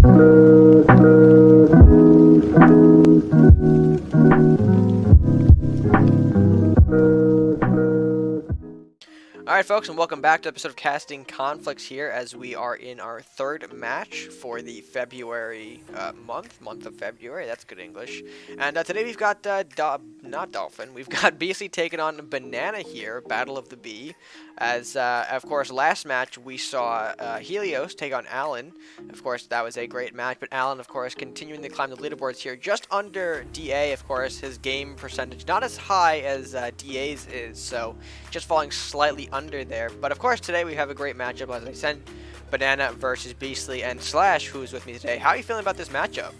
Alright folks, and welcome back to an episode of Casting Conflicts here as we are in our third match for the February month of February. That's good English. And today we've got, not Dolphin, we've got Beasley taking on Banana here, Battle of the Bee. As, of course, last match we saw Helios take on Alan. Of course, that was a great match, but Alan, of course, continuing to climb the leaderboards here, just under DA, of course, his game percentage, not as high as DA's is, so just falling slightly under there. But of course, today we have a great matchup, as I said, Banana versus Beasley, and Slash, who's with me today. How are you feeling about this matchup?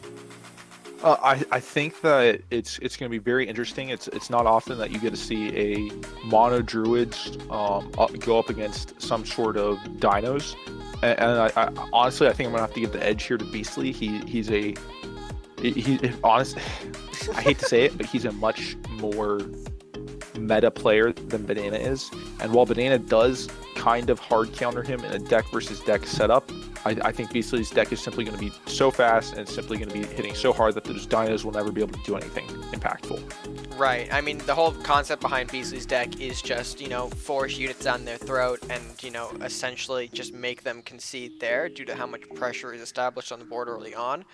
I think that it's going to be very interesting. It's not often that you get to see a mono druids go up against some sort of dinos, and I honestly I think I'm gonna have to give the edge here to Beasley. He's honestly, I hate to say it, but he's a much more meta player than Banana is, and while Banana does kind of hard counter him in a deck versus deck setup, I think Beasley's deck is simply going to be so fast and it's simply going to be hitting so hard that those dinos will never be able to do anything impactful. Right. I mean, the whole concept behind Beasley's deck is just, force units down their throat and, essentially just make them concede there due to how much pressure is established on the board early on.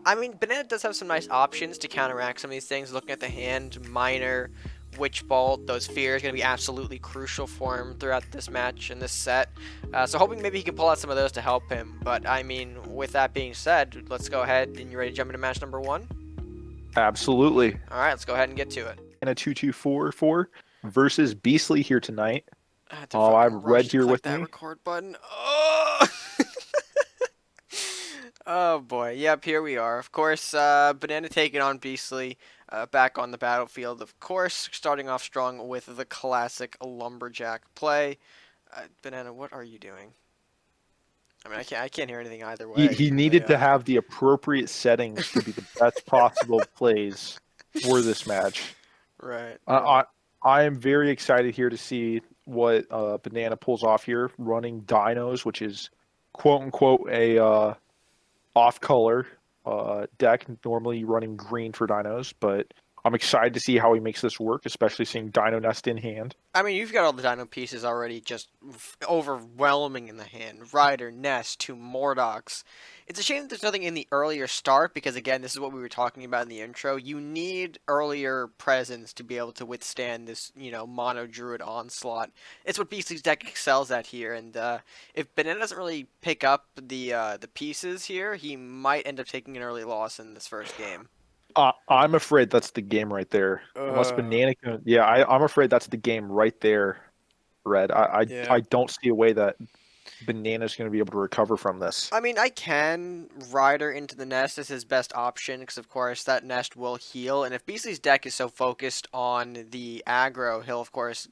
I mean, Banana does have some nice options to counteract some of these things. Looking at the hand, Miner, Witch Bolt, those fears going to be absolutely crucial for him throughout this match and this set. So hoping maybe he can pull out some of those to help him. But I mean, with that being said, let's go ahead. And you ready to jump into match number one? Absolutely. All right, let's go ahead and get to it. And a 2-2-4-4 versus Beasley here tonight. I'm Red here with that me. Record button. Oh! Oh boy. Yep, here we are. Of course, Banana taking on Beasley. Back on the battlefield, of course, starting off strong with the classic lumberjack play. Banana, what are you doing? I mean, I can't hear anything either way. He needed to have the appropriate settings to be the best possible plays for this match. Right. I am very excited here to see what Banana pulls off here, running dinos, which is quote unquote a off-color deck, normally running green for dinos, but I'm excited to see how he makes this work, especially seeing Dino Nest in hand. I mean, you've got all the dino pieces already just overwhelming in the hand. Rider, Nest, 2 Mordocs. It's a shame that there's nothing in the earlier start, because again, this is what we were talking about in the intro. You need earlier presence to be able to withstand this, mono druid onslaught. It's what Beasley's deck excels at here, and if Banana doesn't really pick up the pieces here, he might end up taking an early loss in this first game. I'm afraid that's the game right there. Unless Banana can, I'm afraid that's the game right there, Red. I don't see a way that Banana's going to be able to recover from this. I mean, I can Rider into the Nest as his best option, because of course that Nest will heal, and if Beasley's deck is so focused on the aggro, he'll of course,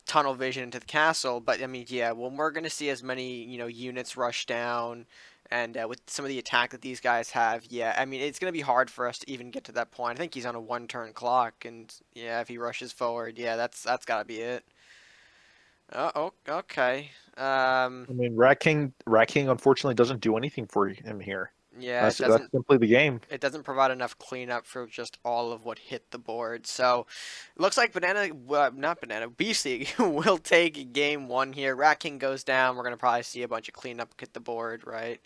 tunnel vision into the castle, but I mean, when we're going to see as many, units rush down, and with some of the attack that these guys have, I mean, it's going to be hard for us to even get to that point. I think he's on a 1-turn clock, and if he rushes forward, that's got to be it. Oh, okay. I mean, Rat King unfortunately doesn't do anything for him here. Yeah, that's simply the game. It doesn't provide enough cleanup for just all of what hit the board. So, it looks like Beasley will take game 1 here. Rat King goes down. We're going to probably see a bunch of cleanup hit the board, right?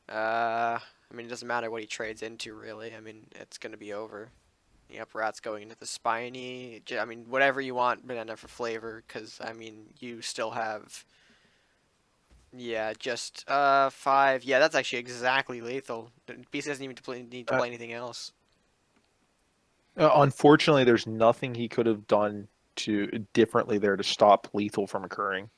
I mean, it doesn't matter what he trades into, really. I mean, it's going to be over. Yep, Rat's going into the Spiny. I mean, whatever you want, Banana, for flavor, because, I mean, you still have... just 5. Yeah, that's actually exactly lethal. Beast doesn't even need to play anything else. Unfortunately, there's nothing he could have done differently there to stop lethal from occurring.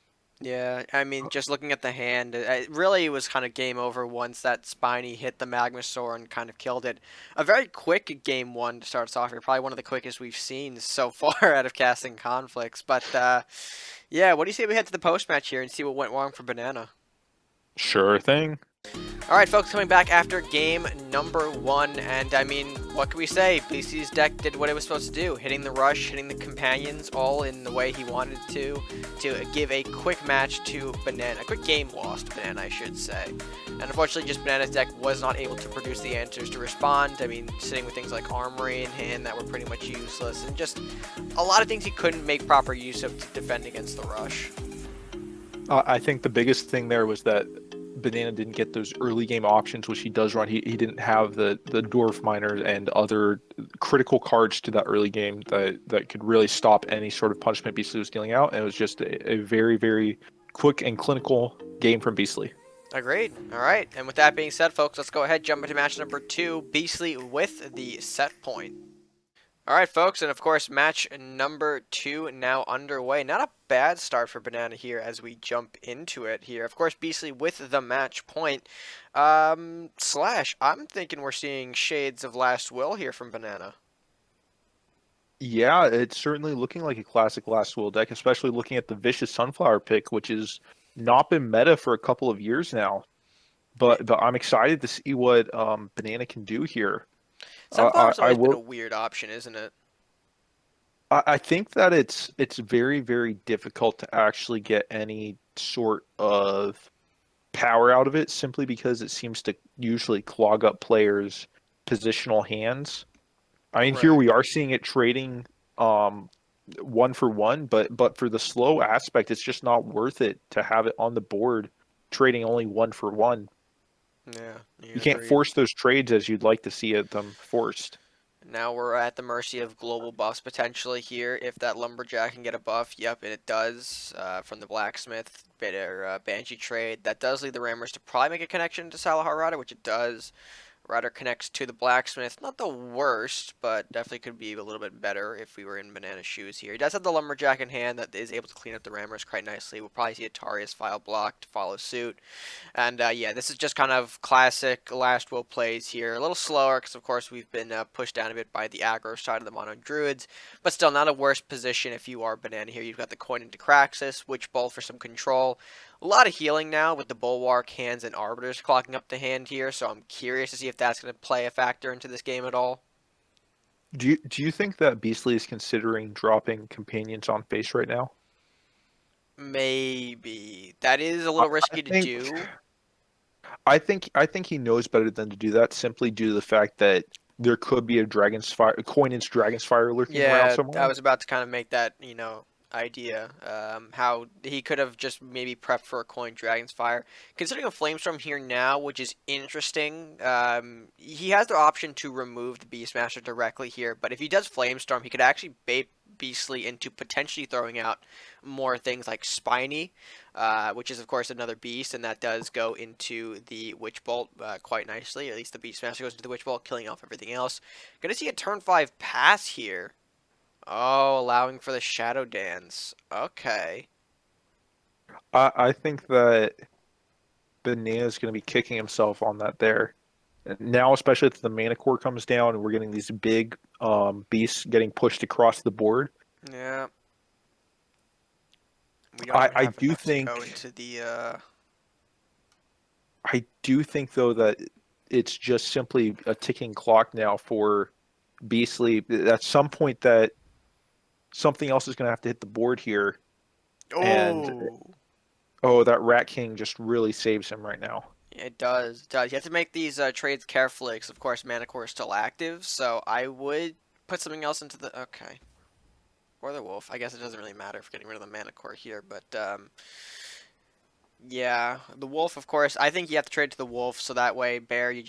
Yeah, I mean, just looking at the hand, it really was kind of game over once that Spiny hit the Magmasaur and kind of killed it. A very quick game 1 to start us off here. Probably one of the quickest we've seen so far out of Casting Conflicts. But, what do you say we head to the post-match here and see what went wrong for Banana? Sure thing. All right, folks, coming back after game number one, and I mean, what can we say? BC's deck did what it was supposed to do, hitting the rush, hitting the companions, all in the way he wanted to give a quick match to Banana, a quick game loss to Banana, I should say. And unfortunately, just Banana's deck was not able to produce the answers to respond. I mean, sitting with things like Armory in hand that were pretty much useless, and just a lot of things he couldn't make proper use of to defend against the rush. I think the biggest thing there was that Banana didn't get those early game options, which he does run. He didn't have the Dwarf Miners and other critical cards to that early game that could really stop any sort of punishment Beastly was dealing out. And it was just a very, very quick and clinical game from Beastly. Agreed. All right. And with that being said, folks, let's go ahead jump into match number 2, Beastly with the set point. All right, folks, and of course, match number 2 now underway. Not a bad start for Banana here as we jump into it here. Of course, Beastly with the match point. Slash, I'm thinking we're seeing shades of Last Will here from Banana. Yeah, it's certainly looking like a classic Last Will deck, especially looking at the Vicious Sunflower pick, which has not been meta for a couple of years now. But I'm excited to see what Banana can do here. Sunflower's I always been a will. weird option, isn't it? I think that it's very, very difficult to actually get any sort of power out of it simply because it seems to usually clog up players' positional hands. I mean, here Right. we are seeing it trading one for one, but for the slow aspect, it's just not worth it to have it on the board trading only one for one. Yeah, You yeah, can't agreed. force those trades as you'd like to see them forced. Now we're at the mercy of global buffs potentially here. If that lumberjack can get a buff, yep, and it does from the blacksmith bitter Banshee trade. That does lead the Rammers to probably make a connection to Salahar Rider, which it does. Rider connects to the blacksmith. Not the worst, but definitely could be a little bit better if we were in Banana's shoes here. He does have the lumberjack in hand that is able to clean up the Rammers quite nicely. We'll probably see Ataria's file block to follow suit. And yeah, this is just kind of classic Last Will plays here. A little slower because, of course, we've been pushed down a bit by the aggro side of the Mono Druids, but still not a worse position if you are Banana here. You've got the coin into Craxus, Witch Bolt for some control. A lot of healing now with the Bulwark, Hands, and Arbiters clogging up the hand here, so I'm curious to see if that's going to play a factor into this game at all. Do you think that Beastly is considering dropping companions on face right now? Maybe. That is a I little risky to think do. I think he knows better than to do that simply due to the fact that there could be a coin-inch Dragon's Fire lurking around Yeah, I somewhere. was about to kind of make that, idea. How he could have just maybe prepped for a coin Dragon's Fire. Considering a Flamestorm here now, which is interesting, he has the option to remove the Beastmaster directly here, but if he does Flamestorm, he could actually bait Beastly into potentially throwing out more things like Spiny, which is of course another beast, and that does go into the Witch Bolt quite nicely. At least the Beastmaster goes into the Witch Bolt, killing off everything else. Gonna see a turn 5 pass here. Oh, allowing for the Shadow Dance. Okay. I think that Banana's going to be kicking himself on that there. And now, especially if the mana core comes down and we're getting these big beasts getting pushed across the board. Yeah. We don't I, even I have do enough to go think into the. I do think though that it's just simply a ticking clock now for Beastly. At some point that something else is going to have to hit the board here, and Oh. oh, that Rat King just really saves him right now. It does. It does. You have to make these trades carefully because, of course, Mana Core is still active. So I would put something else into the. Okay. Or the Wolf. I guess it doesn't really matter for getting rid of the Mana Core here. But yeah, the Wolf, of course. I think you have to trade to the Wolf so that way, Bear, you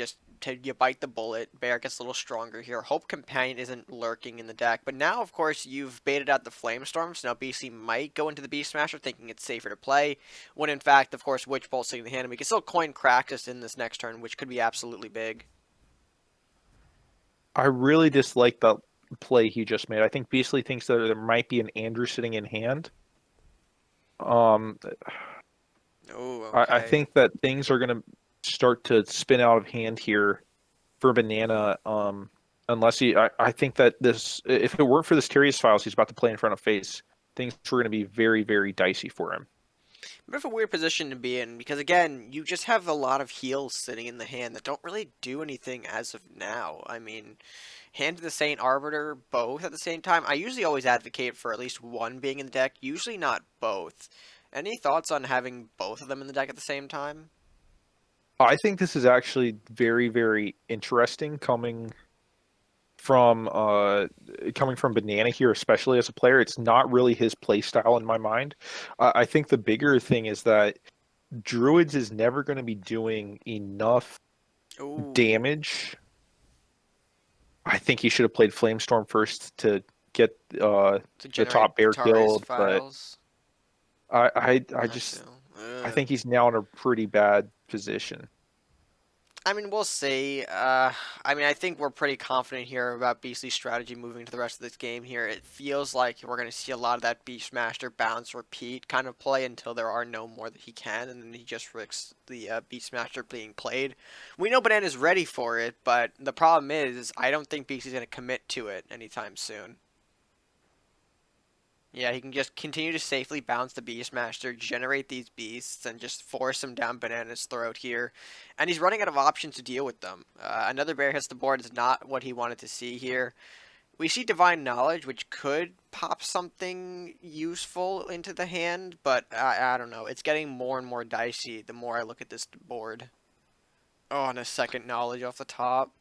bite the bullet. Bear gets a little stronger here. Hope Companion isn't lurking in the deck. But now, of course, you've baited out the Flamestorm, so now BC might go into the Beast Smasher thinking it's safer to play. When in fact, of course, Witch Bolt sitting in the hand, and we can still coin Kraxus in this next turn, which could be absolutely big. I really dislike that play he just made. I think Beastly thinks that there might be an Andrew sitting in hand. Um, Oh, I okay. think that things are going to start to spin out of hand here for Banana. Unless I think that this, if it weren't for this Terrius Files he's about to play in front of face, things were going to be very, very dicey for him. Bit of a weird position to be in because again, you just have a lot of heals sitting in the hand that don't really do anything as of now. I mean, Hand of the Saint, Arbiter, both at the same time. I usually always advocate for at least one being in the deck, usually not both. Any thoughts on having both of them in the deck at the same time? I think this is actually very, very interesting from uh coming from Banana here, especially as a player. It's not really his play style in my mind. I think the bigger thing is that Druids is never going to be doing enough Ooh, damage. I think he should have played Flamestorm first to get to the generate top bear Tarius killed, but files. I I just feel. I think he's now in a pretty bad position. I mean, we'll see. I mean, I think we're pretty confident here about Beastly's strategy moving to the rest of this game here. It feels like we're going to see a lot of that Beastmaster bounce repeat kind of play until there are no more that he can, and then he just risks the Beastmaster being played. We know Banana's ready for it, but the problem is I don't think Beastly's going to commit to it anytime soon. Yeah, he can just continue to safely bounce the Beastmaster, generate these beasts, and just force them down Banana's throat here. And he's running out of options to deal with them. Another bear hits the board is not what he wanted to see here. We see Divine Knowledge, which could pop something useful into the hand, but I don't know. It's getting more and more dicey the more I look at this board. Oh, and a second Knowledge off the top.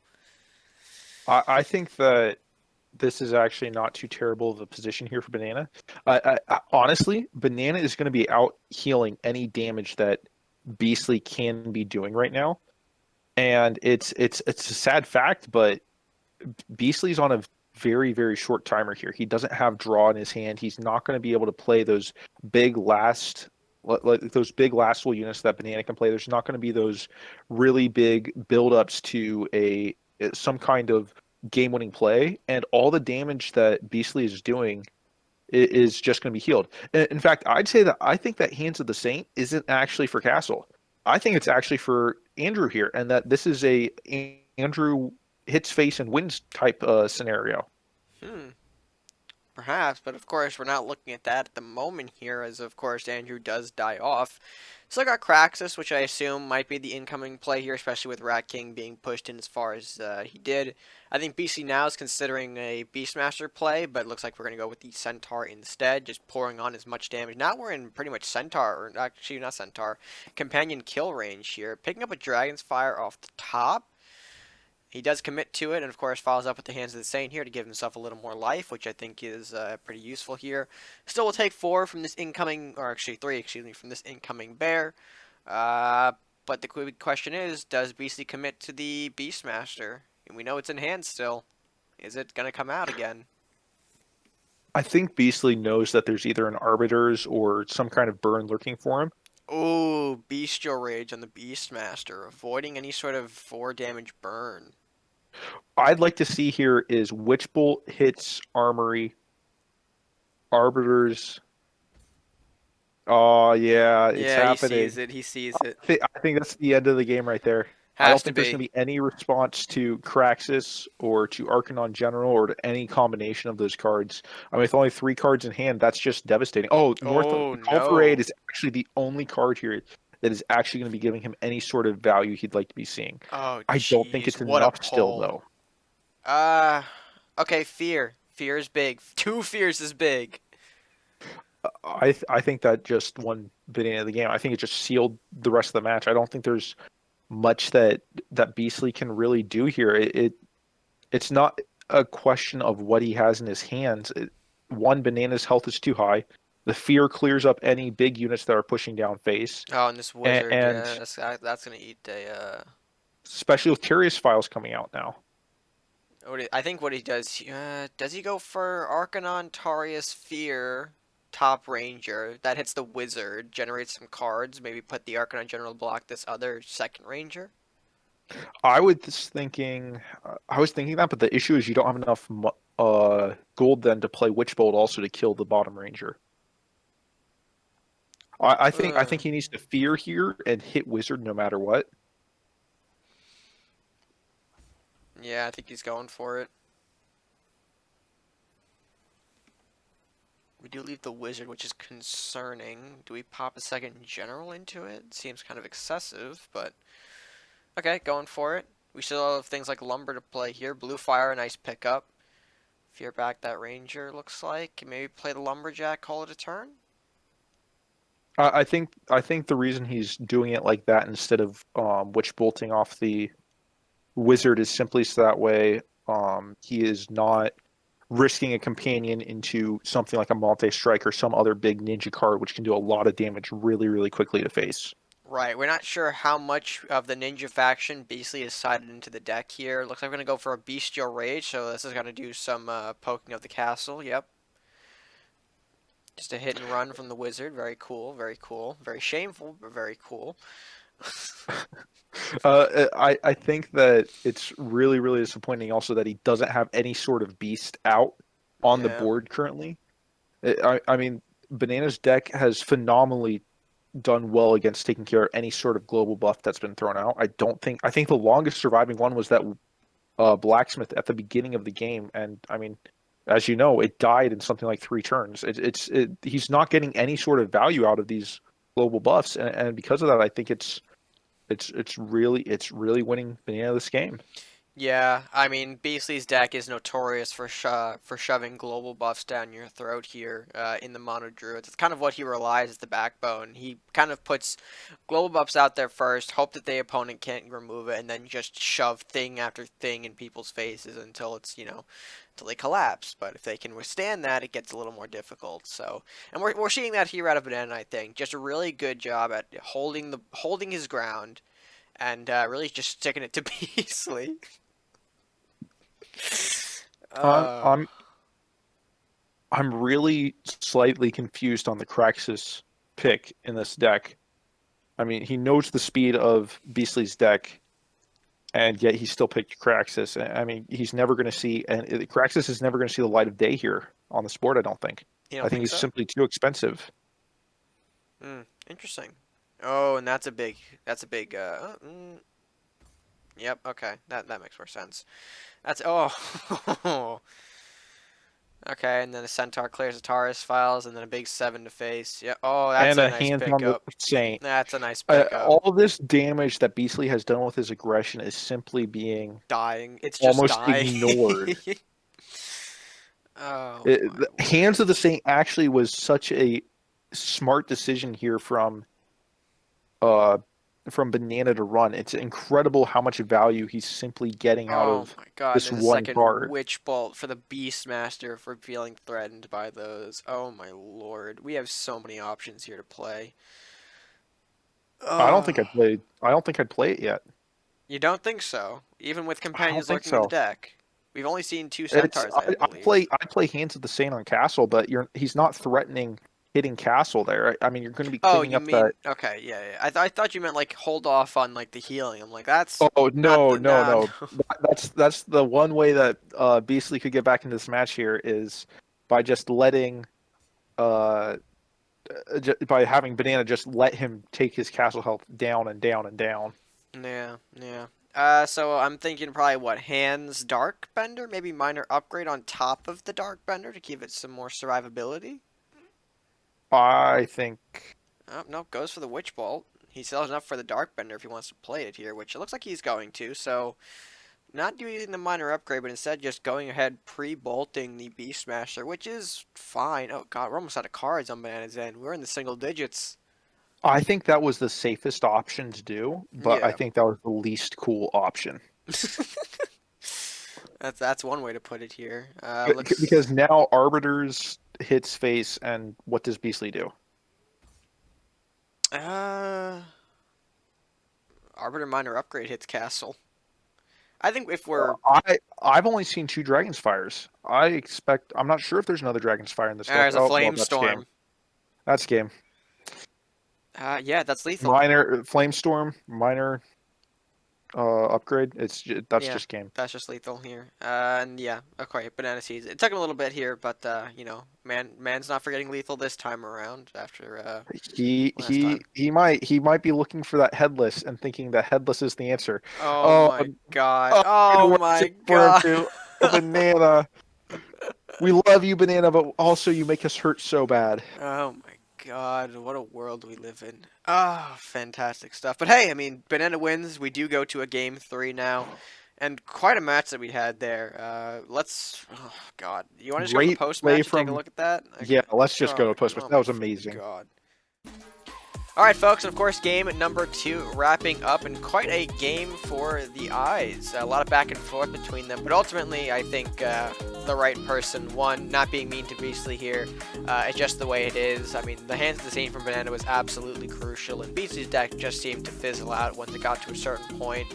I think that this is actually not too terrible of a position here for Banana. Honestly, Banana is going to be out healing any damage that Beastly can be doing right now, and it's a sad fact, but Beastly's on a very, very short timer here. He doesn't have draw in his hand. He's not going to be able to play those big last like those big lastful units that Banana can play. There's not going to be those really big build-ups to a some kind of game-winning play, and all the damage that Beastly is doing is just going to be healed. In fact, I'd say that I think that Hands of the Saint isn't actually for Castle. I think it's actually for Andrew here, and that this is a Andrew hits face and wins type scenario. Hmm. Perhaps, but of course we're not looking at that at the moment here, as of course Andrew does die off. Still got Kraxus, which I assume might be the incoming play here, especially with Rat King being pushed in as far as he did. I think BC now is considering a Beastmaster play, but it looks like we're going to go with the Centaur instead, just pouring on as much damage. Now we're in pretty much Centaur, or actually not Centaur, Companion kill range here. Picking up a Dragon's Fire off the top. He does commit to it, and of course follows up with the Hands of the Saint here to give himself a little more life, which I think is pretty useful here. Still will take 4 from this incoming, or actually 3, excuse me, from this incoming bear. Uh, but the big question is, does Beastly commit to the Beastmaster? And we know it's in hand still. Is it going to come out again? I think Beastly knows that there's either an Arbiters or some kind of burn lurking for him. Oh, Bestial Rage on the Beastmaster, avoiding any sort of 4 damage burn. I'd like to see here is Witch Bolt hits Armory, Arbiters. Oh yeah, it's Yeah, he sees happening. it. He sees it. I think that's the end of the game right there. I Has don't to think there's going be. to be any response to Craxus or to Arcanon General or to any combination of those cards. I mean, with only 3 cards in hand, that's just devastating. Oh, North Oh Call for Aid no. is actually the only card here that is actually going to be giving him any sort of value he'd like to be seeing. Oh I don't think jeez, it's what a enough still, pull. though. Uh, okay, fear. Fear is big. 2 fears is big. I think that just won Banana of the game. I think it just sealed the rest of the match. I don't think there's much that Beastly can really do here. It's not a question of what he has in his hands. One, Banana's health is too high. The fear clears up any big units that are pushing down face, Oh, and this and, wizard, and yeah, that's gonna eat a. especially with Curious Files coming out now. I think what he does he go for Arcanon, Tarius, Fear, Top Ranger? That hits the wizard, generates some cards. Maybe put the Arcanon General to block this other second Ranger. I was thinking that, but the issue is you don't have enough gold then to play Witch Bolt also to kill the bottom ranger. I think he needs to fear here and hit wizard no matter what. Yeah, I think he's going for it. We do leave the wizard, which is concerning. Do we pop a second general into it? Seems kind of excessive, but okay, going for it. We still have things like lumber to play here. Blue fire, a nice pickup. Fear back that ranger, looks like. Maybe play the lumberjack, call it a turn? I think the reason he's doing it like that instead of witch bolting off the wizard is simply so that way he is not risking a companion into something like a multi-strike or some other big ninja card which can do a lot of damage really, really quickly to face. Right, we're not sure how much of the ninja faction basically is sided into the deck here. Looks like we're going to go for a bestial rage, so this is going to do some poking of the castle. Yep. Just a hit and run from the wizard. Very cool, very cool. Very shameful, but very cool. I think that it's really, really disappointing also that he doesn't have any sort of beast out on the Yeah. board currently. I mean, Banana's deck has phenomenally done well against taking care of any sort of global buff that's been thrown out. I think the longest surviving one was that blacksmith at the beginning of the game, and I mean, as you know, it died in something like 3 turns. He's not getting any sort of value out of these global buffs, and because of that, I think it's really winning Banana this game. Yeah, I mean, Beasley's deck is notorious for shoving global buffs down your throat here in the Mono Druids. It's kind of what he relies as the backbone. He kind of puts global buffs out there first, hope that the opponent can't remove it, and then just shove thing after thing in people's faces until it's, until they collapse. But if they can withstand that, it gets a little more difficult. So, and we're seeing that here out of Banana, I think. Just a really good job at holding his ground and really just sticking it to Beasley. I'm Uh, I'm I'm really slightly confused on the Kraxus pick in this deck. I mean, he knows the speed of Beastly's deck, and yet he still picked Kraxus. I mean, he's never going to see, and Kraxus is never going to see the light of day here on the sport. I don't think. you I don't think think he's so? simply too expensive. Interesting. Oh, and that's a big. Yep. Okay, that makes more sense. That's oh. Okay, and then a centaur clears the Taurus files, and then a big seven to face. Yeah. Oh, that's And a a nice hands on the pickup. Saint. That's a nice pickup. All of this damage that Beastly has done with his aggression is simply being Dying. It's just almost dying. ignored. Oh my The Hands of the lord. Saint actually was such a smart decision here uh from Banana to run. It's incredible how much value he's simply getting out Oh of my god, this there's a one second card. Witch Bolt for the Beastmaster for feeling threatened by those. Oh my lord. We have so many options here to play. Oh, I don't think I'd play it yet. you don't think so? Even with I don't companions think lurking in the so. deck. We've only seen two It's centaurs, I believe. I play Hands of the Saint on Castle, but he's not threatening hitting Castle there. I mean, you're going to be Oh, cleaning you up that. mean okay, yeah, yeah. I thought you meant like hold off on like the healing. I'm like that's Oh not no, the no, nah, no. no. That's the one way that Beastly could get back into this match here is by just letting uh by having Banana just let him take his castle health down and down and down. Yeah, yeah. So I'm thinking probably what hands dark bender, maybe minor upgrade on top of the dark bender to give it some more survivability. I think Oh, no, goes for the Witch Bolt. He still has enough for the Dark Bender if he wants to play it here, which it looks like he's going to. So, not doing the minor upgrade, but instead just going ahead pre-bolting the Beast Smasher, which is fine. Oh god, we're almost out of cards on Banana's end. We're in the single digits. that was the safest option to do, but I Yeah. think that was the least cool option. That's one way to put it here. Let's Because now Arbiter's hits face, and what does Beastly do? uh Arbiter minor upgrade hits castle. I think if we're I've only seen 2 Dragon's Fires. I'm not sure if there's another Dragon's Fire in this deck. there's a Oh well, flame that's game. storm. That's game. Yeah, that's lethal. Minor Flamestorm, minor upgrade. That's Yeah, just game. that's just lethal here. And yeah, okay, banana seeds. It took him a little bit here, but man's not forgetting lethal this time around after last time. He might be looking for that headless and thinking that headless is the answer. Oh Oh, my god. oh, it Oh works my for him god. too. A banana. We love you, Banana, but also you make us hurt so bad. Oh my God, what a world we live in. Ah, fantastic stuff. But hey, I mean, Banana wins. We do go to a game three now. And quite a match that we had there. Oh God. You want to just go to the Great post play match and take a from. look at that? Yeah, let's just go Oh, to Postmates. oh That my was amazing. God. All right, folks, and of course, game number two wrapping up, and quite a game for the eyes. A lot of back and forth between them, but ultimately, I think the right person won. Not being mean to Beastly here, it's just the way it is. I mean, the hands of the Saint from Banana was absolutely crucial, and Beastly's deck just seemed to fizzle out once it got to a certain point.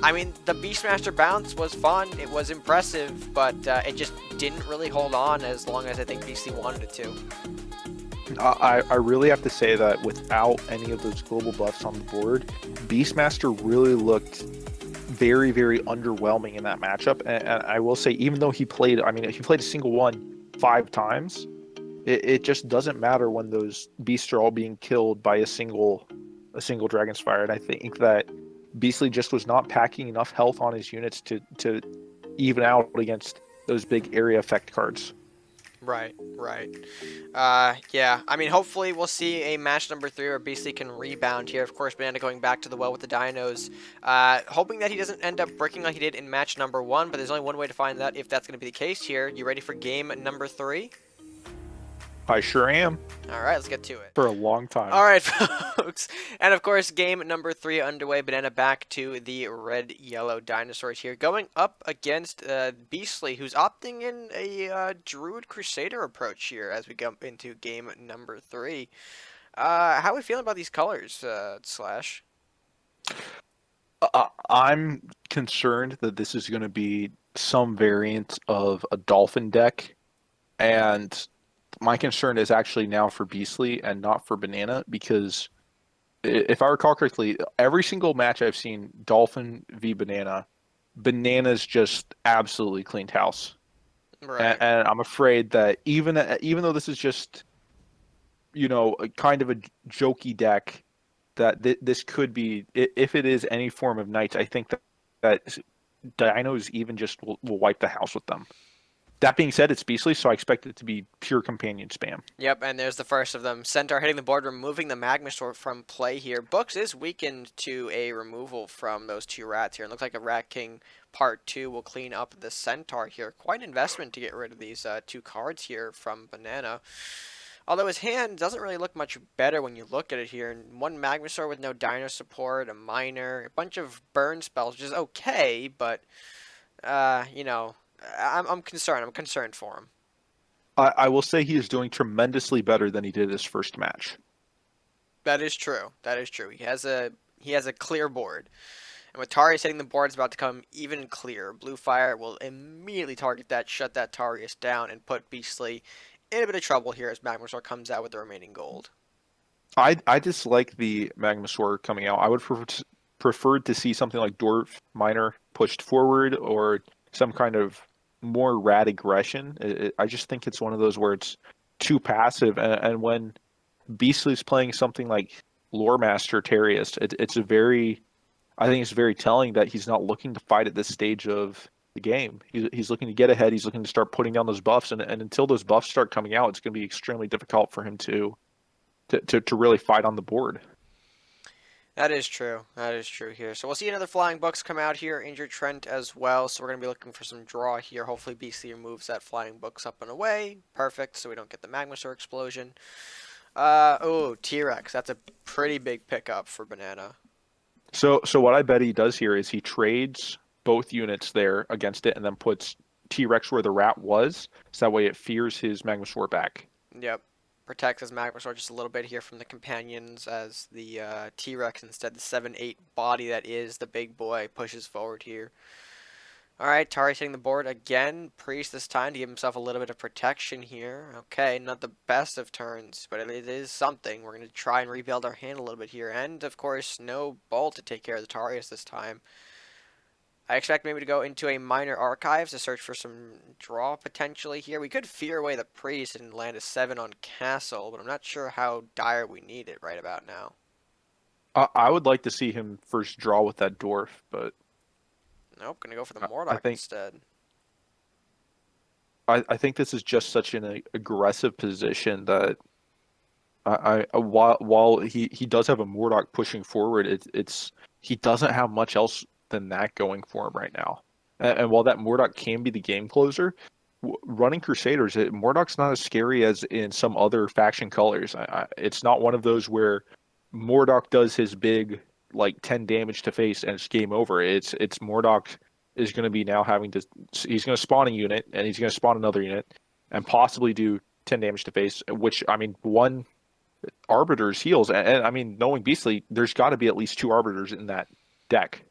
I mean, the Beastmaster bounce was fun, it was impressive, but it just didn't really hold on as long as I think Beastly wanted it to. I really have to say that without any of those global buffs on the board, Beastmaster really looked very, very underwhelming in that matchup. And I will say, even though he played, I mean, he played a single one 5 times, it just doesn't matter when those beasts are all being killed by a single Dragon's Fire. And I think that Beastly just was not packing enough health on his units to even out against those big area effect cards. Right, right. Yeah, I mean, hopefully we'll see a match number three where Beastly can rebound here. Of course, Banana going back to the well with the dinos. Hoping that he doesn't end up breaking like he did in match number one, but there's only one way to find out if that's going to be the case here. You ready for game number three? I sure am. All right, let's get to it. For a long time. All right, folks. And of course, game number three underway. Banana back to the red-yellow dinosaurs here. Going up against Beastly, who's opting in a Druid Crusader approach here as we go into game number three. How are we feeling about these colors, Slash? I'm concerned that this is going to be some variant of a dolphin deck, and my concern is actually now for Beastly and not for Banana because if I recall correctly, every single match I've seen Dolphin v Banana, Banana's just absolutely cleaned house, Right. and I'm afraid that even though this is just a kind of a jokey deck, that this could be if it is any form of knights. I think that Dinos even just will wipe the house with them. That being said, it's Beastly, so I expect it to be pure companion spam. Yep, and there's the first of them. Centaur hitting the board, removing the Magma Sword from play here. Books is weakened to a removal from those two rats here. It looks like a Rat King Part 2 will clean up the Centaur here. Quite an investment to get rid of these two cards here from Banana. Although his hand doesn't really look much better when you look at it here. One Magma Sword with no Dino support, a Miner, a bunch of burn spells, which is okay, but, I'm concerned. I'm concerned for him. I will say he is doing tremendously better than he did his first match. That is true. That is true. He has a clear board. And with Tarius hitting the board, it's about to come even clearer. Blue Fire will immediately target that, shut that Tarius down, and put Beastly in a bit of trouble here as Magmasaur comes out with the remaining gold. I dislike the Magmasaur coming out. I would prefer to see something like Dwarf Miner pushed forward or some kind of more rad aggression. I just think it's one of those where it's too passive, and when Beastly's playing something like Lore Master Terrius, I think it's very telling that he's not looking to fight at this stage of the game. He's looking to get ahead. He's looking to start putting down those buffs, and until those buffs start coming out, it's going to be extremely difficult for him to really fight on the board. That is true. That is true here. So we'll see another Flying Bucks come out here. Injured Trent as well. So we're going to be looking for some draw here. Hopefully Beastly removes that Flying Bucks up and away. Perfect. So we don't get the Magmasaur explosion. Oh, T-Rex. That's a pretty big pickup for Banana. So what I bet he does here is he trades both units there against it and then puts T-Rex where the rat was, so that way it fears his Magmasaur back. Yep. Protects his Magmasaur just a little bit here from the companions as the T-Rex, instead the 7-8 body that is the big boy, pushes forward here. Alright, Tari's hitting the board again. Priest this time to give himself a little bit of protection here. Okay, not the best of turns, but it is something. We're going to try and rebuild our hand a little bit here. And, of course, no Bolt to take care of the Tarius this time. I expect maybe to go into a minor archives to search for some draw potentially here. We could fear away the priest and land a 7 on castle, but I'm not sure how dire we need it right about now. I would like to see him first draw with that dwarf, but Nope, gonna go for the I Morlock think instead. I think this is just such an aggressive position that while he does have a Mordok pushing forward, it's he doesn't have much else than that going for him right now. And while that Mordok can be the game closer, running Crusaders, Mordok's not as scary as in some other faction colors. It's not one of those where Mordok does his big like 10 damage to face and it's game over. It's Mordok is going to be now having to he's going to spawn a unit and he's going to spawn another unit and possibly do 10 damage to face, which I mean one arbiters heals, and I mean knowing Beastly, there's got to be at least two arbiters in that deck.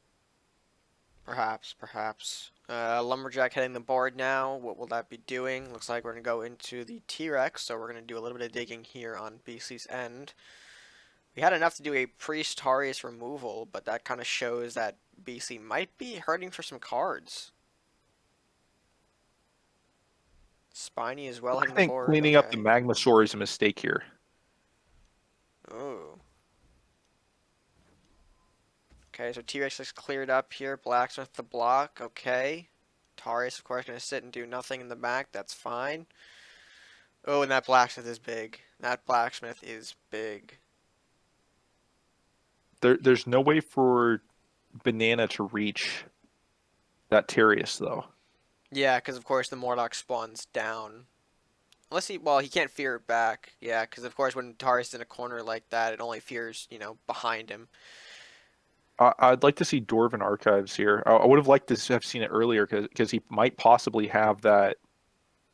Perhaps, perhaps. Lumberjack hitting the board now. What will that be doing? Looks like we're going to go into the T-Rex, so we're going to do a little bit of digging here on Beastly's end. We had enough to do a Priest Tarius removal, but that kind of shows that Beastly might be hurting for some cards. Spiny as well I hitting the think board. cleaning up the Okay. Magmasaur is a mistake here. Ooh. Okay, so T-Rex is cleared up here. Blacksmith the block. Okay. Tarius, of course, going to sit and do nothing in the back. That's fine. Oh, and that blacksmith is big. That blacksmith is big. There's no way for Banana to reach that Terrius though. Yeah, because of course the Morlock spawns down. Unless he, well, he can't fear it back. Yeah, because of course when Tarius is in a corner like that, it only fears, behind him. I'd like to see Dwarven Archives here. I would have liked to have seen it earlier because he might possibly have that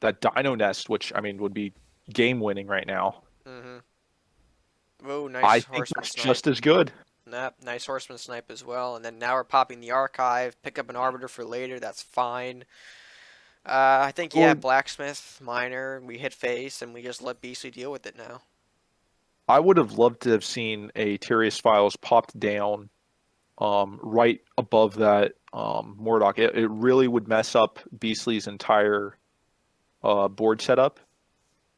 Dino Nest, which I mean would be game winning right now. Mm-hmm. Oh, I nice think horseman that's snipe. just as good. Yep, nice horseman snipe as well. And then now we're popping the archive. Pick up an arbiter for later. That's fine. I think, yeah, Or blacksmith, miner. We hit face and we just let Beastly deal with it now. I would have loved to have seen a Terrius Files popped down right above that Mordok. It really would mess up Beastly's entire board setup,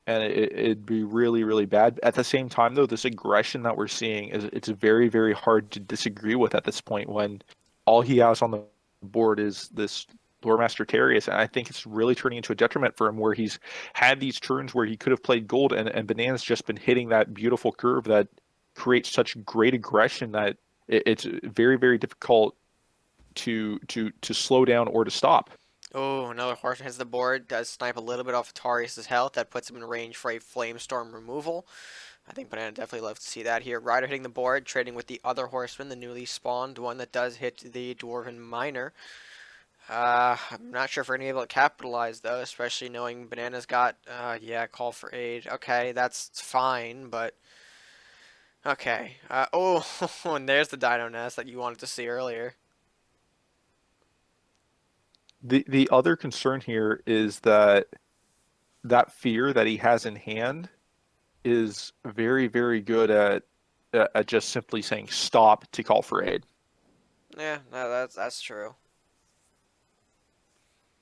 and it'd be really, really bad. At the same time, though, this aggression that we're seeing it's very, very hard to disagree with at this point when all he has on the board is this Loremaster Terrius, and I think it's really turning into a detriment for him where he's had these turns where he could have played gold, and Banana's just been hitting that beautiful curve that creates such great aggression that it's very, very difficult to slow down or to stop. Oh, another horseman hits the board. Does snipe a little bit off of Tarius' health. That puts him in range for a Flamestorm removal. I think Banana definitely loves to see that here. Rider hitting the board, trading with the other horseman, the newly spawned one that does hit the Dwarven Miner. I'm not sure if we're going to be able to capitalize, though, especially knowing Banana's got, yeah, call for aid. Okay, that's fine, but... Okay. Oh, and there's the Dino Nest that you wanted to see earlier. The other concern here is that fear that he has in hand is very, very good at just simply saying stop to call for aid. Yeah, no, that's true.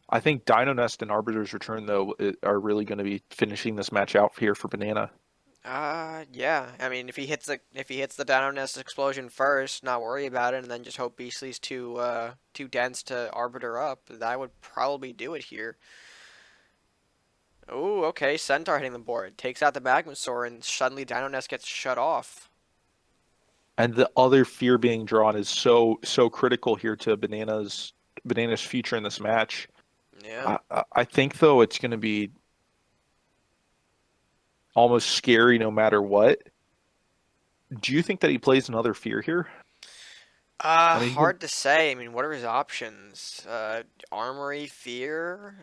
I think Dino Nest and Arbiter's Return though are really going to be finishing this match out here for Banana. Yeah. I mean, if he hits the Dino Nest explosion first, not worry about it, and then just hope Beastly's too dense to Arbiter up, that would probably do it here. Oh, okay. Centaur hitting the board. Takes out the Magmasaur, and suddenly Dino Nest gets shut off. And the other fear being drawn is so critical here to Banana's future in this match. Yeah. I think though it's going to be almost scary no matter what. Do you think that he plays another fear here? I mean, Hard to say. I mean, what are his options? Armory, Fear?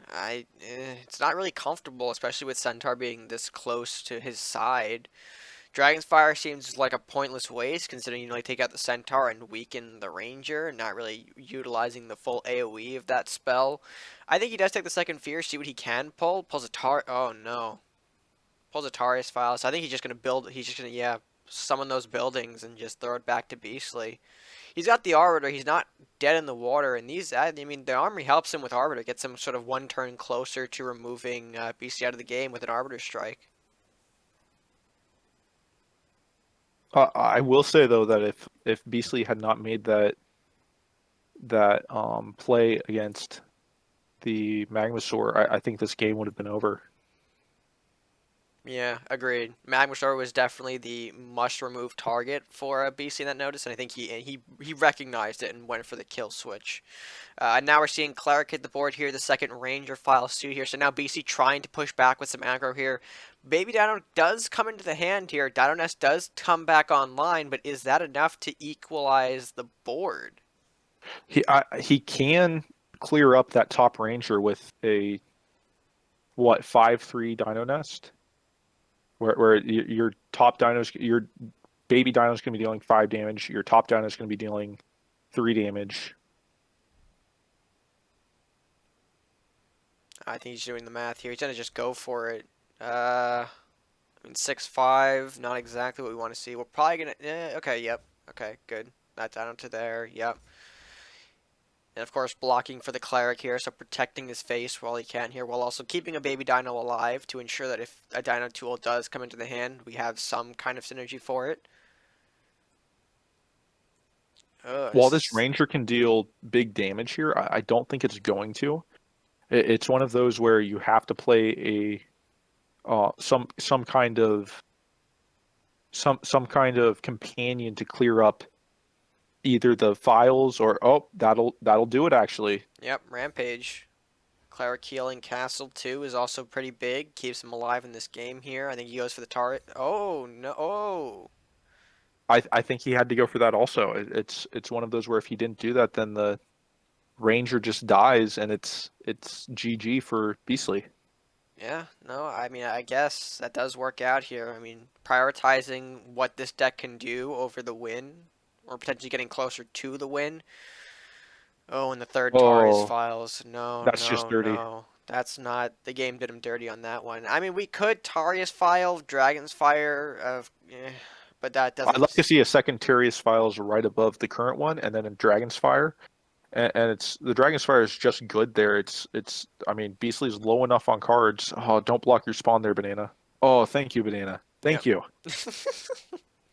It's not really comfortable, especially with Centaur being this close to his side. Dragon's Fire seems like a pointless waste, considering you only take out the Centaur and weaken the Ranger, not really utilizing the full AoE of that spell. I think he does take the second Fear, see what he can pull. Pulls a oh no. Pulls a Tarius file, so I think he's just gonna build, he's just gonna, yeah, summon those buildings and just throw it back to Beastly. He's got the Arbiter, he's not dead in the water, and I mean, the Armory helps him with Arbiter, gets him sort of one turn closer to removing Beastly out of the game with an Arbiter strike. I will say though that if Beastly had not made that play against the Magmasaur, I think this game would have been over. Yeah, agreed. Magmar was definitely the must-remove target for BC in that notice, and I think he recognized it and went for the kill switch. And now we're seeing Cleric hit the board here, the second Ranger file suit here. So now BC trying to push back with some aggro here. Baby Dino does come into the hand here. Dino Nest does come back online, but is that enough to equalize the board? He can clear up that top Ranger with a what 5/3 Dino Nest, where your top Dino's your baby Dino's going to be dealing 5 damage. Your top Dino's going to be dealing 3 damage. I think he's doing the math here. He's gonna just go for it. I mean 6-5, not exactly what we want to see. We're probably gonna. Okay, yep. Okay, good. That Dino to there. Yep. And of course, blocking for the Cleric here, so protecting his face while he can here, while also keeping a baby Dino alive to ensure that if a Dino tool does come into the hand, we have some kind of synergy for it. Oh, While this Ranger can deal big damage here, I don't think it's going to. It's one of those where you have to play some kind of some kind of companion to clear up either the files or that'll do it actually. Yep, Rampage. Cleric healing Castle 2 is also pretty big. Keeps him alive in this game here. I think he goes for the turret. Oh, no. Oh. I think he had to go for that also. It's one of those where if he didn't do that, then the Ranger just dies and it's GG for Beastly. Yeah, no, I mean, I guess that does work out here. I mean, prioritizing what this deck can do over the win, or potentially getting closer to the win. Oh, and the third Tari's Oh, files. No, that's just no, dirty. no. That's not. The game did him dirty on that one. I mean, we could Tarius file, Dragon's Fire, but that I'd like to doesn't. see a second Tyrius Files right above the current one, and then a Dragon's Fire. And it's the Dragon's Fire is just good there. It's I mean Beastly's low enough on cards. Oh, don't block your spawn there, Banana. Oh, thank you, Banana. Yep. Thank you.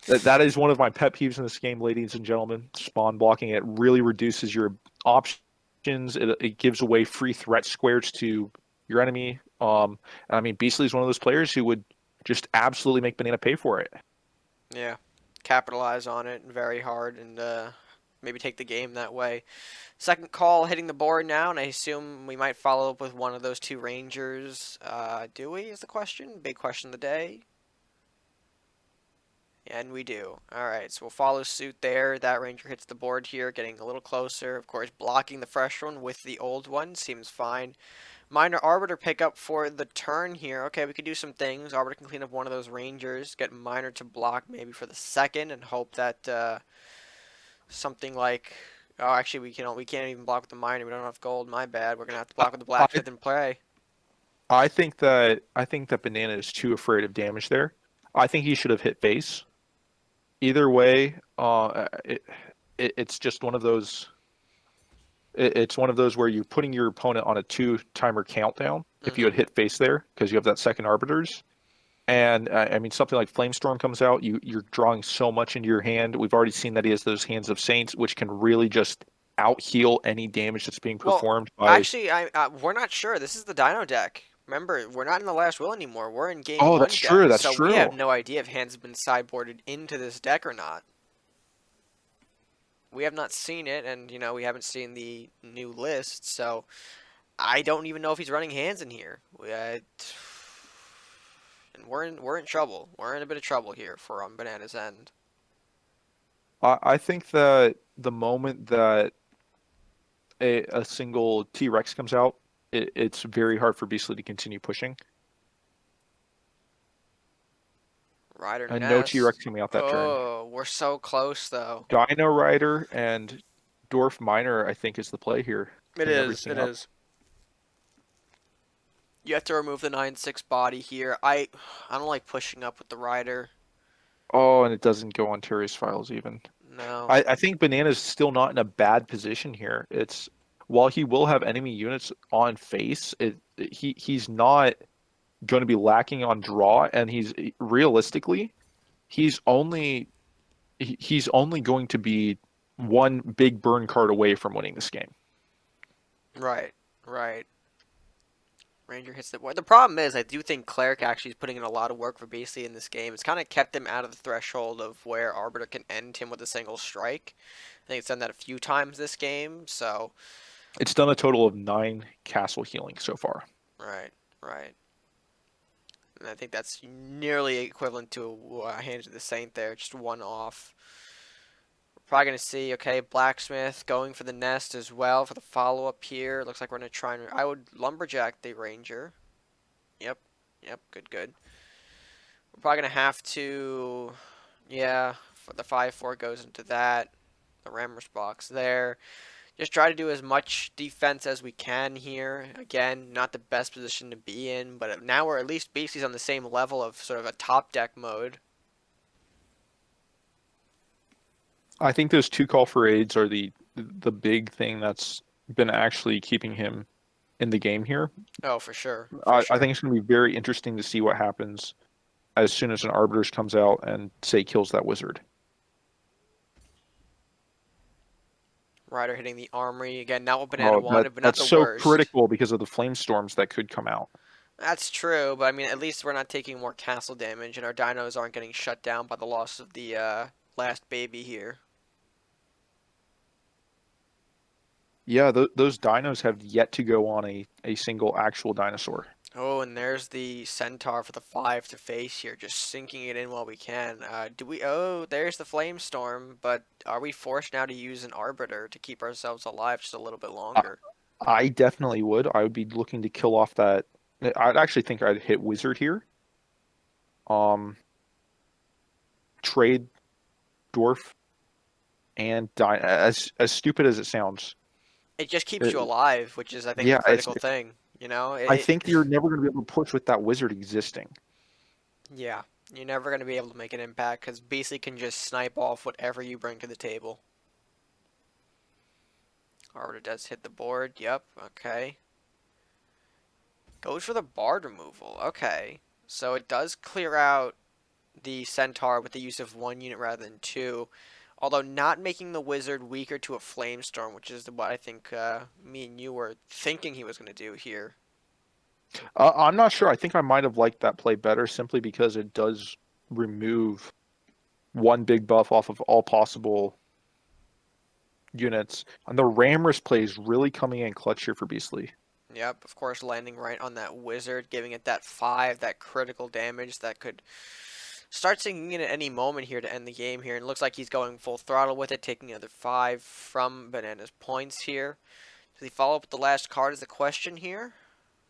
That is one of my pet peeves in this game, ladies and gentlemen. Spawn blocking, it really reduces your options. It gives away free threat squares to your enemy. I mean Beastly's one of those players who would just absolutely make Banana pay for it. Yeah. Capitalize on it very hard and maybe take the game that way. Second call hitting the board now, and I assume we might follow up with one of those two Rangers. Do we, is the question? Big question of the day. And we do. Alright, so we'll follow suit there. That Ranger hits the board here, getting a little closer. Of course, blocking the fresh one with the old one seems fine. Minor Arbiter pickup for the turn here. Okay, we could do some things. Arbiter can clean up one of those Rangers, get Minor to block maybe for the second, and hope that something like... Oh, actually, we can't even block with the Minor. We don't have gold. My bad. We're going to have to block with the I Blacksmith and play. I think that Banana is too afraid of damage there. I think he should have hit face. Either way, it's just one of those. It's one of those where you're putting your opponent on a 2-timer countdown if you had hit face there because you have that second arbiters. And I mean, something like Flamestorm comes out, you're drawing so much into your hand. We've already seen that he has those Hands of Saints, which can really just out heal any damage that's being Well, performed by. actually, we're not sure. This is the Dino deck. Remember, we're not in the last will anymore. We're in game Oh, that's 1 true. deck, That's so we have true. no idea if hands have been sideboarded into this deck or not. We have not seen it, and we haven't seen the new list, so I don't even know if he's running hands in here. And we're in trouble. We're in a bit of trouble here for Banana's end. I think that the moment that a single T-Rex comes out, it's very hard for Beastly to continue pushing. Rider And no T-Rex Nest. coming out that turn. Oh, we're so close though. Dino Rider and Dwarf Miner, I think, is the play here. It Clean is. everything It up. is. You have to remove the 9-6 body here. I don't like pushing up with the rider. Oh, and it doesn't go on Terry's files even. No. I think Banana's still not in a bad position here. It's while he will have enemy units on face, he's not going to be lacking on draw, and he's realistically, he's only he's only going to be one big burn card away from winning this game. Right. Right. Ranger hits the board. The problem is, I do think Cleric actually is putting in a lot of work for Beastly in this game. It's kind of kept him out of the threshold of where Arbiter can end him with a single strike. I think it's done that a few times this game, so. It's done a total of 9 castle healing so far. Right, right. And I think that's nearly equivalent to a Hand of the Saint there, just one off. We're probably going to see, okay, Blacksmith going for the nest as well for the follow-up here. Looks like we're going to try and. I would Lumberjack the Ranger. Yep, yep, good, good. We're probably going to have to. Yeah, the 5-4 goes into that. The Rammer's box there. Just try to do as much defense as we can here. Again, not the best position to be in, but now we're at least basically on the same level of sort of a top deck mode. I think those 2 call for aids are the big thing that's been actually keeping him in the game here. Oh, for sure. I think it's going to be very interesting to see what happens as soon as an Arbiters comes out and, say, kills that wizard. Rider hitting the armory. Again, not what Banana wanted, but not that's the so worst. critical because of the flame storms that could come out. That's true, but I mean, at least we're not taking more castle damage, and our dinos aren't getting shut down by the loss of the last baby here. Yeah, those dinos have yet to go on a single actual dinosaur. Oh, and there's the Centaur for the 5 to face here, just sinking it in while we can. Oh, there's the Flame Storm, but are we forced now to use an Arbiter to keep ourselves alive just a little bit longer? I definitely would. I would be looking to kill off that. I'd actually think I'd hit wizard here. Trade dwarf and as stupid as it sounds. It just keeps you alive, which is, I think, Yeah, the critical thing. You know, I think you're never going to be able to push with that wizard existing. Yeah, you're never going to be able to make an impact because Beastly can just snipe off whatever you bring to the table. Arbiter does hit the board. Yep, okay. Goes for the bard removal. Okay. So it does clear out the Centaur with the use of 1 unit rather than 2. Although not making the wizard weaker to a flamestorm, which is what I think me and you were thinking he was going to do here. I'm not sure. I think I might have liked that play better simply because it does remove 1 big buff off of all possible units. And the Ramrus play is really coming in clutch here for Beastly. Yep, of course, landing right on that wizard, giving it that 5, that critical damage that could start sinking in at any moment here to end the game here. And it looks like he's going full throttle with it, taking another 5 from Banana's points here. Does he follow up with the last card is the question here?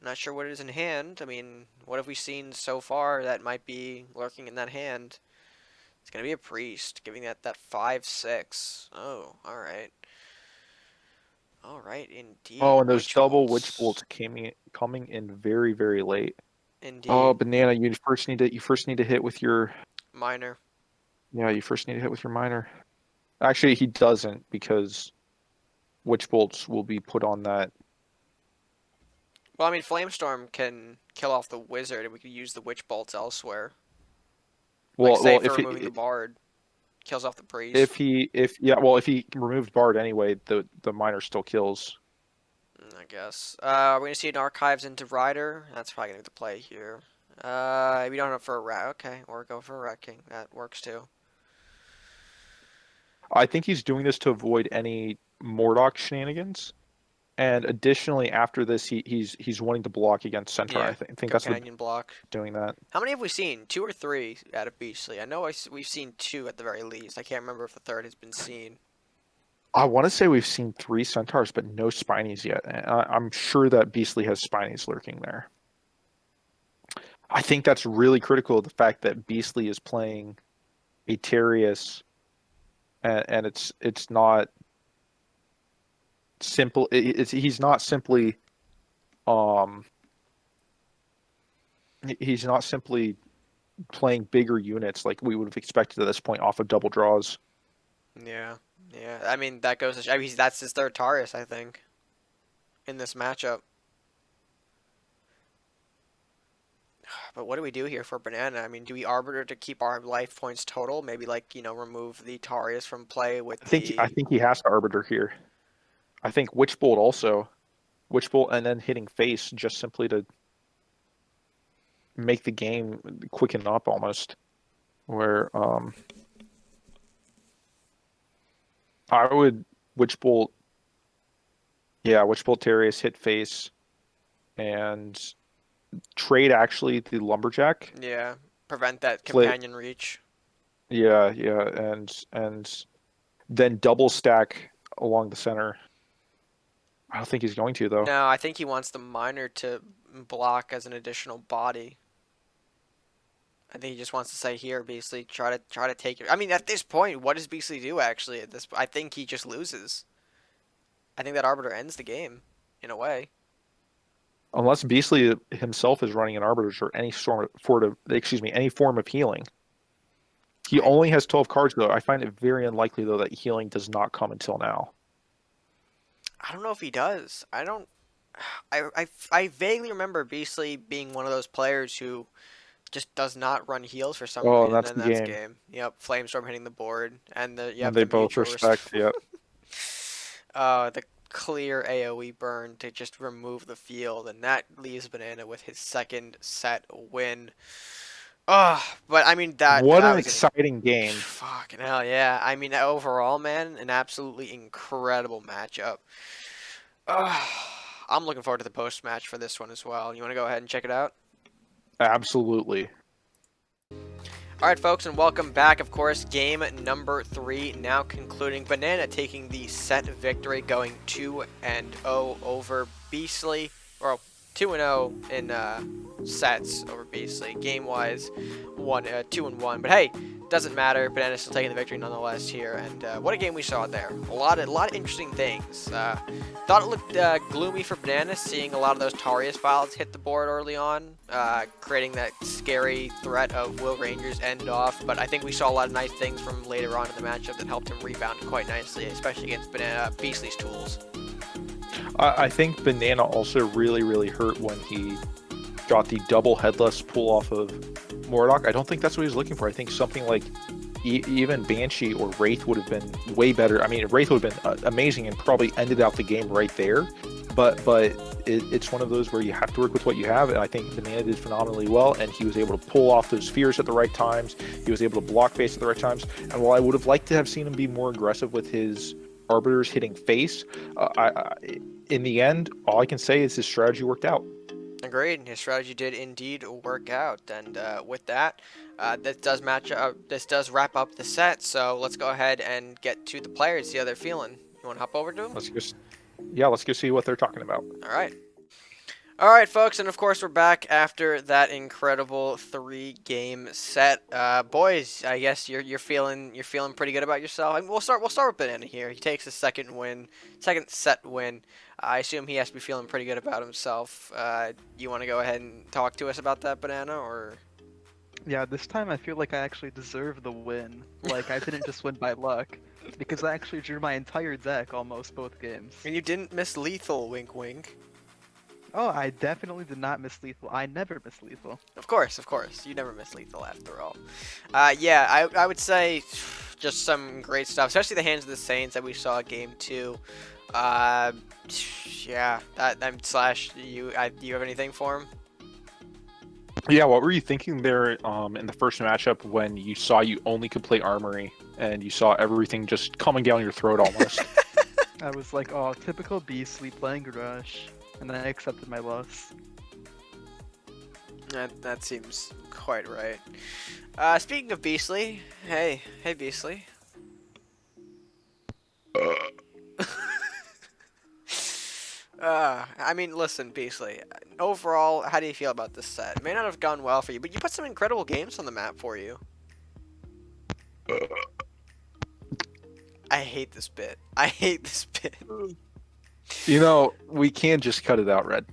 Not sure what it is in hand. I mean, what have we seen so far that might be lurking in that hand? It's going to be a priest, giving that 5/6. Oh, alright. Alright, indeed. Oh, and those double witch bolts coming in very, very late. Indeed. Oh, Banana, you first need to hit with your Minor. Yeah, you first need to hit with your minor. Actually, he doesn't because witch bolts will be put on that. Well, I mean, Flamestorm can kill off the wizard, and we could use the witch bolts elsewhere. Well, like, say, well, for removing the bard, kills off the priest. if he removed bard anyway, the minor still kills. I guess. We're gonna see an archives into Rider. That's probably gonna be the play here. We don't have for a rat. Okay, or go for a rat king. That works too. I think he's doing this to avoid any Mordok shenanigans. And additionally, after this, he's wanting to block against Centaur. Yeah, I think that's companion block. Doing that. How many have we seen? 2 or 3 out of Beastly? I know we've seen 2 at the very least. I can't remember if the third has been seen. I want to say we've seen 3 Centaurs, but no Spinies yet. And I'm sure that Beastly has Spinies lurking there. I think that's really critical, the fact that Beastly is playing a Terius, and it's not simple. He's not simply playing bigger units like we would have expected at this point off of double draws. Yeah, yeah. I mean, that goes to, I mean, that's his third Tarius, I think, in this matchup. But what do we do here for Banana? I mean, do we Arbiter to keep our life points total? Maybe, like, remove the Tarius from play with I think he has to Arbiter here. I think Witchbolt also. Witchbolt and then hitting face just simply to make the game quicken up almost. Where I would Witch Bolt, yeah, Witch Bolt Terrius hit face and trade actually the Lumberjack. Yeah, prevent that Flip, companion reach. yeah, and then double stack along the center. I don't think he's going to though. No, I think he wants the miner to block as an additional body. I think he just wants to say here, Beastly, try to take it. I mean, at this point, what does Beastly do actually? At this, I think he just loses. I think that Arbiter ends the game, in a way. Unless Beastly himself is running an Arbiters or any form of healing. He I, only has 12 cards though. I find it very unlikely though that healing does not come until now. I don't know if he does. I don't. I vaguely remember Beastly being one of those players who just does not run heals for some Oh, and reason, that's and the that's game. game. Yep, Flamestorm hitting the board, and And the they both mutual respect. Yep. the clear AoE burn to just remove the field, and that leaves Banana with his second set win. But I mean What that an was an exciting game. fucking hell, yeah. I mean overall, man, an absolutely incredible matchup. I'm looking forward to the post match for this one as well. You want to go ahead and check it out? Absolutely. All right, folks, and welcome back. Of course, game number 3 now concluding. Banana taking the set victory, going 2-0 over Beastly, or 2-0 in sets over Beastly. Game-wise, 2-1. But hey, doesn't matter. Banana's still taking the victory nonetheless here. And what a game we saw there. A lot of interesting things. Thought it looked gloomy for Banana, seeing a lot of those Tarius files hit the board early on, creating that scary threat of will Rangers end off. But I think we saw a lot of nice things from later on in the matchup that helped him rebound quite nicely, especially against Beastly's tools. I think Banana also really hurt when he got the double headless pull off of Mordok. I don't think that's what he was looking for. I think something like even Banshee or Wraith would have been way better. I mean, Wraith would have been amazing and probably ended out the game right there. But it's one of those where you have to work with what you have. And I think Banana did phenomenally well, and he was able to pull off those fears at the right times. He was able to block face at the right times. And while I would have liked to have seen him be more aggressive with his Arbiters hitting face, in the end, all I can say is his strategy worked out. Agreed. His strategy did indeed work out, and with that, this does wrap up the set. So let's go ahead and get to the players, see how they're feeling. You want to hop over to them? Let's go see what they're talking about. All right, folks, and of course we're back after that incredible 3-game set. Boys, I guess you're feeling pretty good about yourself. I mean, we'll start with Banana here. He takes his second set win. I assume he has to be feeling pretty good about himself. You want to go ahead and talk to us about that, Banana, or? Yeah, this time I feel like I actually deserve the win. Like, I didn't just win by luck, because I actually drew my entire deck almost both games. And you didn't miss lethal, wink wink. Oh, I definitely did not miss lethal. I never miss lethal. Of course. You never miss lethal after all. Yeah, I would say just some great stuff, especially the Hands of the Saints that we saw game 2. Yeah, that Slash, do you have anything for him? Yeah, what were you thinking there in the first matchup when you saw you only could play Armory and you saw everything just coming down your throat almost? I was like, oh, typical Beastly playing Rush, and then I accepted my loss. That seems quite right. Speaking of Beastly, hey Beastly. I mean, listen, Beastly. Overall, how do you feel about this set? It may not have gone well for you, but you put some incredible games on the map for you. I hate this bit. You know, we can't just cut it out, Red.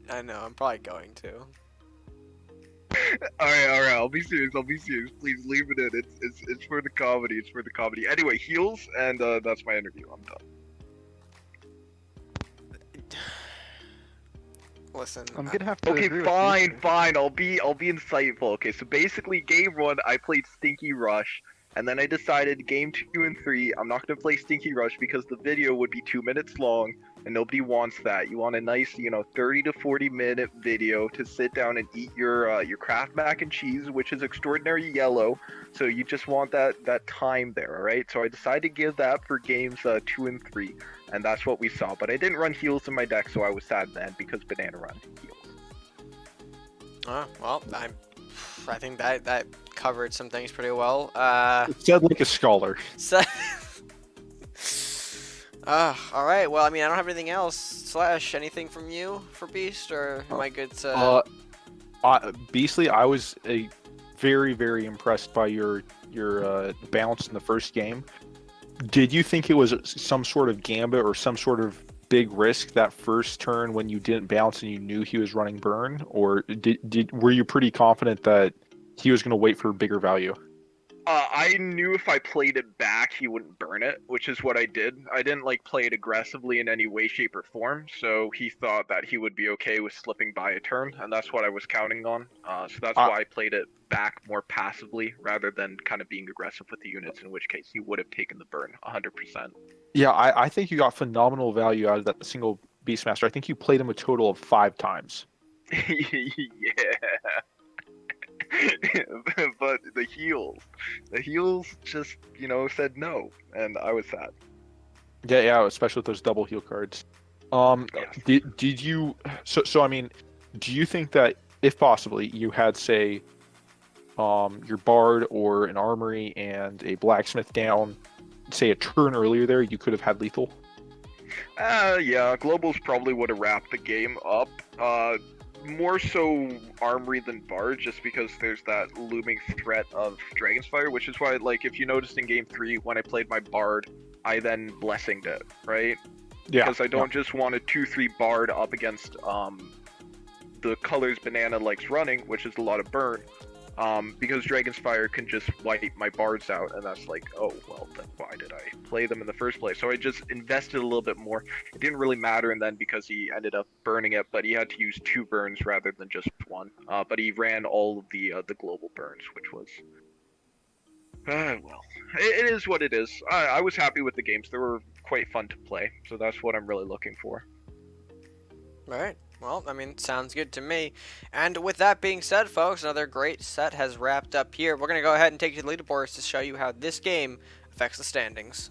I know, I'm probably going to. Alright, I'll be serious, please leave it in, it's for the comedy, Anyway, heals, and that's my interview, I'm done. Listen, I'm gonna have to Okay, agree with you. fine, I'll be insightful. Okay, so basically game 1, I played Stinky Rush, and then I decided game 2 and 3, I'm not gonna play Stinky Rush because the video would be 2 minutes long, and nobody wants that. You want a nice, 30 to 40-minute video to sit down and eat your Kraft mac and cheese, which is extraordinary yellow. So you just want that time there, all right? So I decided to give that for games 2 and 3, and that's what we saw. But I didn't run heals in my deck, so I was sad then because Banana ran heals. Well, I think that covered some things pretty well. It said like a scholar. So, all right. Well, I mean, I don't have anything else. Slash, anything from you for Beast, or am I good to? Beastly, I was very, very impressed by your bounce in the first game. Did you think it was some sort of gambit or some sort of big risk that first turn when you didn't bounce and you knew he was running burn, or were you pretty confident that he was going to wait for bigger value? I knew if I played it back, he wouldn't burn it, which is what I did. I didn't play it aggressively in any way, shape, or form, so he thought that he would be okay with slipping by a turn, and that's what I was counting on. So that's why I played it back more passively rather than kind of being aggressive with the units, in which case he would have taken the burn 100%. Yeah, I think you got phenomenal value out of that single Beastmaster. I think you played him a total of 5 times. Yeah. But the heals just, said no, and I was sad. Yeah, especially with those double heal cards. Yes. Did you? So I mean, do you think that if possibly you had, say, your bard or an armory and a blacksmith down, say a turn earlier there, you could have had lethal? Yeah, Globals probably would have wrapped the game up. More so Armory than Bard, just because there's that looming threat of Dragon's Fire, which is why, if you noticed in Game 3, when I played my Bard, I then Blessinged it, right? Yeah. Because I don't just want a 2-3 Bard up against the colors Banana likes running, which is a lot of burn. Because Dragon's Fire can just wipe my bards out, and that's oh, well, then why did I play them in the first place? So I just invested a little bit more. It didn't really matter, and then because he ended up burning it, but he had to use 2 burns rather than just 1. But he ran all of the global burns, which was... well, it is what it is. I was happy with the games. They were quite fun to play, so that's what I'm really looking for. All right. Well, I mean, sounds good to me. And with that being said, folks, another great set has wrapped up here. We're going to go ahead and take you to the leaderboards to show you how this game affects the standings.